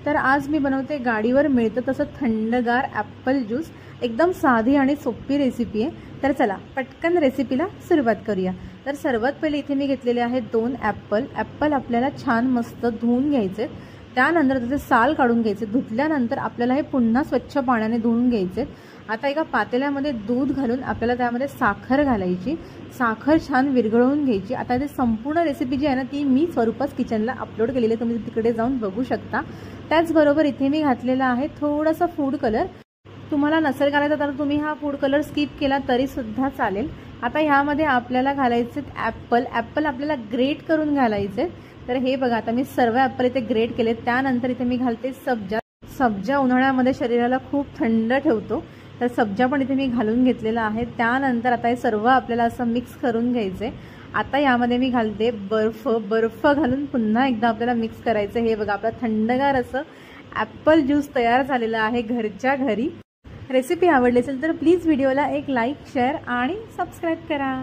तर आज मी बनवते गाडीवर मिळतं तसं थंडगार ॲपल ज्यूस। एकदम साधी आणि सोपी रेसिपी आहे। तर चला पटकन रेसिपीला सुरुवात करूया। तर सर्वात पहिले इथे मी घेतलेले आहेत 2 ॲपल आपल्याला छान मस्त धुवून घ्यायचे। त्यानंतर त्याचे साल काढून घ्यायचे। धुतल्यानंतर आपल्याला हे पुन्हा स्वच्छ पाण्याने धुवून घ्यायचे। आता एका पातेल्यामध्ये दूध घालून आपल्याला त्यामध्ये साखर घालायची। साखर छान विरघळवून घ्यायची। आता इथे संपूर्ण रेसिपी जी आहे ना ती मी स्वरूपास किचनला अपलोड केलेली आहे, तुम्ही तिकडे जाऊन बघू शकता। त्याचबरोबर इथे मी घातलेला आहे थोडासा फूड कलर। तुम्हाला नसेल घालायचा तर तुम्ही हा फूड कलर स्किप केला तरी सुद्धा चालेल। आता ह्यामध्ये आपल्याला घालायचे ॲपल आपल्याला ग्रेट करून घालायचे। तर हे बघा आता मी सर्व ॲपल इथे ग्रेट केले। त्यानंतर इथे मी घालते सब्जा उन्हाळ्यामध्ये शरीराला खूप थंड ठेवतो, तर सब्जा पण इथे मी घालून घेतलेला आहे। त्यानंतर आता हे सर्व आपल्याला असं मिक्स करून घ्यायचे। आता यामध्ये मी घालते बर्फ घालून पुन्हा एकदा आपल्याला मिक्स करायचं। हे बघा आपला थंडगार असं ॲपल ज्यूस तयार झालेला आहे घरच्या घरी। रेसिपी आवडली असेल तर प्लीज व्हिडिओला एक लाईक, शेअर आणि सबस्क्राईब करा।